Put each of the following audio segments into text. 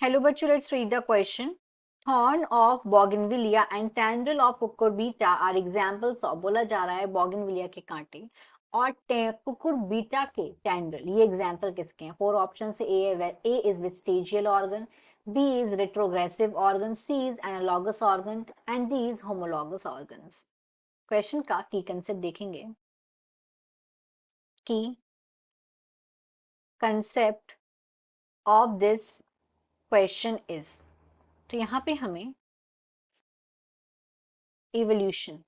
Hello बच्चों, let's read the question. Thorn of bougainvillea and tendril of cucurbita are examples of, बोला जा रहा है bougainvillea के कांटे और cucurbita के tendril, ये example किसके हैं? फोर ऑप्शन से A is vestigial organ, B is retrogressive organ, C is analogous organ and D is homologous organs. Question का की कंसेप्ट देखेंगे कि concept of this question is, तो यहाँ पे हमें इवोल्यूशन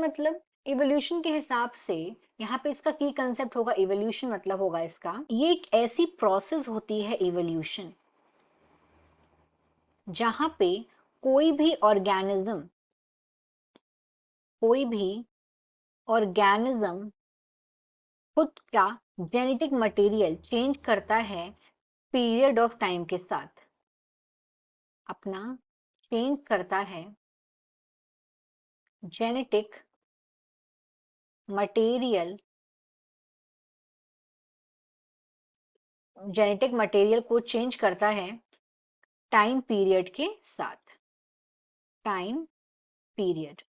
मतलब इवोल्यूशन के हिसाब से यहाँ पे इसका की कंसेप्ट होगा, इवोल्यूशन मतलब होगा इसका, ये एक ऐसी प्रोसेस होती है इवोल्यूशन जहां पे कोई भी ऑर्गेनिज्म खुद का जेनेटिक मटेरियल चेंज करता है पीरियड ऑफ टाइम के साथ, अपना चेंज करता है जेनेटिक मटेरियल को चेंज करता है टाइम पीरियड के साथ, टाइम पीरियड।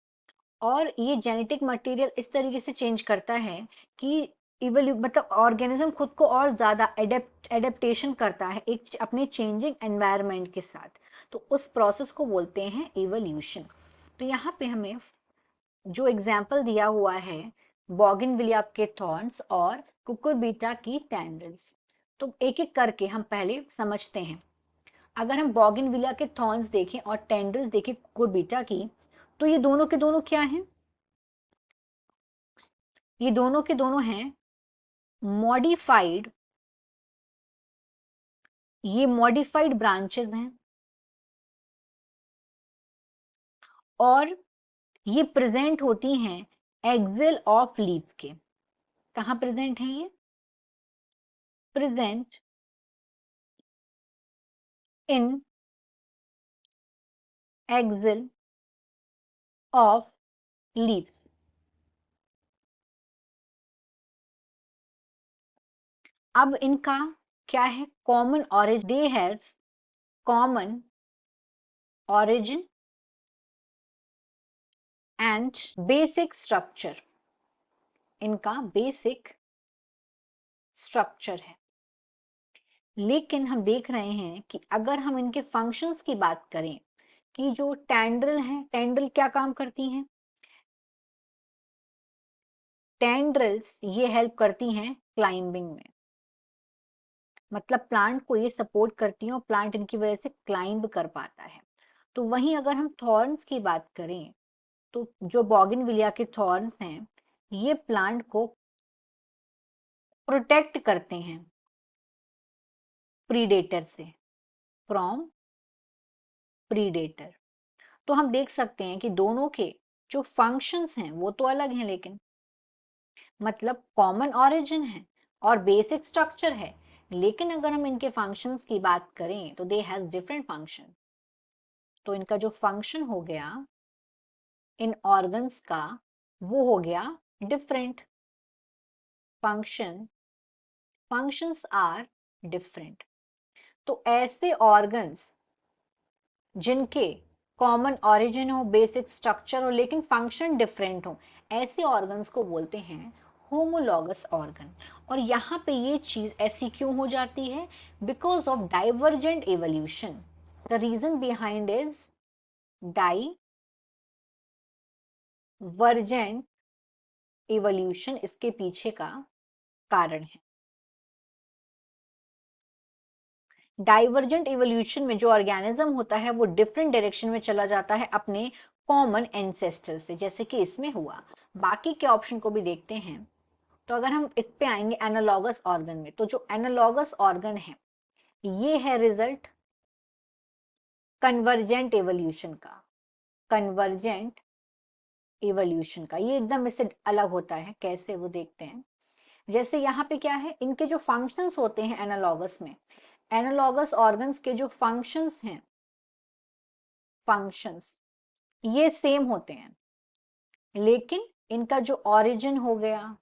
और ये जेनेटिक मटेरियल इस तरीके से चेंज करता है कि मतलब ऑर्गेनिज्म खुद को और ज्यादा एडेप्टेशन करता है एक अपने चेंजिंग एनवायरनमेंट के साथ, तो उस प्रोसेस को बोलते हैं इवोल्यूशन। तो यहाँ पे हमें जो एग्जाम्पल दिया हुआ है बॉगिनविलिया के थॉर्न्स और कुकुरबिटा की टेंड्रिल्स, तो एक एक करके हम पहले समझते हैं। अगर हम बॉगिनविलिया के थॉर्न्स देखें और टेंड्रिल्स देखें कुकुरबिटा की, तो ये दोनों के दोनों क्या हैं? ये दोनों के दोनों हैं मॉडिफाइड, ये मॉडिफाइड ब्रांचेस हैं और ये प्रेजेंट होती हैं एक्सिल ऑफ लीफ के। कहां प्रेजेंट है ये? Present in axil of leaves. अब इनका क्या है? Common origin, they has common origin and basic structure, इनका बेसिक स्ट्रक्चर है। लेकिन हम देख रहे हैं कि अगर हम इनके फंक्शंस की बात करें कि जो टेंड्रिल है, टेंड्रिल क्या काम करती हैं? टेंड्रिल्स ये हेल्प करती हैं क्लाइंबिंग में, मतलब प्लांट को ये सपोर्ट करती हैं और प्लांट इनकी वजह से क्लाइंब कर पाता है। तो वहीं अगर हम थॉर्न्स की बात करें तो जो बॉगिनविलिया के थॉर्न्स हैं ये प्लांट को प्रोटेक्ट करते हैं प्रीडेटर से, फ्रॉम प्रीडेटर। तो हम देख सकते हैं कि दोनों के जो फंक्शंस हैं वो तो अलग हैं, लेकिन मतलब कॉमन ऑरिजिन है और बेसिक स्ट्रक्चर है, लेकिन अगर हम इनके फंक्शंस की बात करें तो दे हैज डिफरेंट फंक्शन। तो इनका जो फंक्शन हो गया इन ऑर्गन्स का वो हो गया डिफरेंट। Functions are different. तो ऐसे ऑर्गन्स जिनके कॉमन ऑरिजिन हो, बेसिक स्ट्रक्चर हो, लेकिन फंक्शन डिफरेंट हो, ऐसे ऑर्गन्स को बोलते हैं होमोलॉगस ऑर्गन। और यहाँ पे ये चीज ऐसी क्यों हो जाती है? Because of divergent evolution. The reason behind is divergent evolution, इसके पीछे का कारण है। डाइवर्जेंट इवोल्यूशन में जो ऑर्गेनिज्म होता है वो डिफरेंट डायरेक्शन में चला जाता है अपने कॉमन एंसेस्टर से, जैसे कि इसमें हुआ। बाकी के ऑप्शन को भी देखते हैं। तो अगर हम इस पे आएंगे एनालॉगस ऑर्गन में, तो जो एनालॉगस ऑर्गन है ये है रिजल्ट कन्वर्जेंट एवोल्यूशन का। कन्वर्जेंट एवोल्यूशन का ये एकदम इससे अलग होता है, कैसे वो देखते हैं। जैसे यहाँ पे क्या है, इनके जो फंक्शंस होते हैं एनालॉगस में, एनालॉगस ऑर्गन्स के जो फंक्शंस हैं, फंक्शंस ये सेम होते हैं, लेकिन इनका जो ओरिजिन हो गया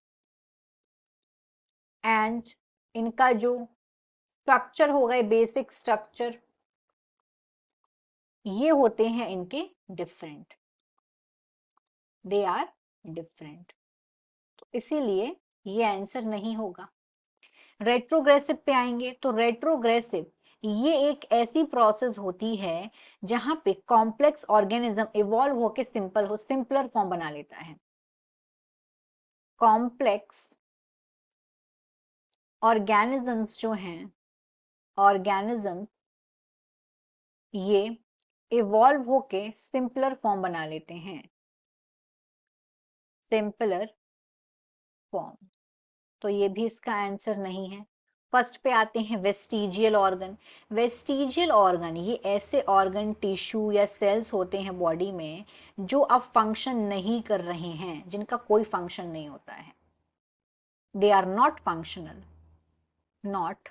एंड इनका जो स्ट्रक्चर होगा, बेसिक स्ट्रक्चर, ये होते हैं इनके डिफरेंट, दे आर डिफरेंट, तो इसीलिए ये आंसर नहीं होगा। रेट्रोग्रेसिव पे आएंगे तो रेट्रोग्रेसिव ये एक ऐसी प्रोसेस होती है जहां पे कॉम्प्लेक्स ऑर्गेनिज्म इवॉल्व होके सिंपलर फॉर्म बना लेता है। कॉम्प्लेक्स ऑर्गेनिजम्स जो हैं, ऑर्गेनिजम्स ये इवॉल्व होके सिंपलर फॉर्म बना लेते हैं, सिंपलर फॉर्म, तो ये भी इसका आंसर नहीं है। फर्स्ट पे आते हैं वेस्टिजियल ऑर्गन। वेस्टिजियल ऑर्गन ये ऐसे ऑर्गन, टिश्यू या सेल्स होते हैं बॉडी में जो अब फंक्शन नहीं कर रहे हैं, जिनका कोई फंक्शन नहीं होता है, they are not functional, not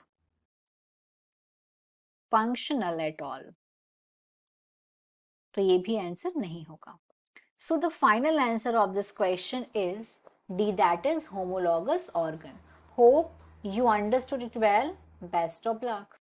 functional at all, तो ये भी आंसर नहीं होगा। So the final answer of this question is D, that is homologous organ. Hope you understood it well. Best of luck.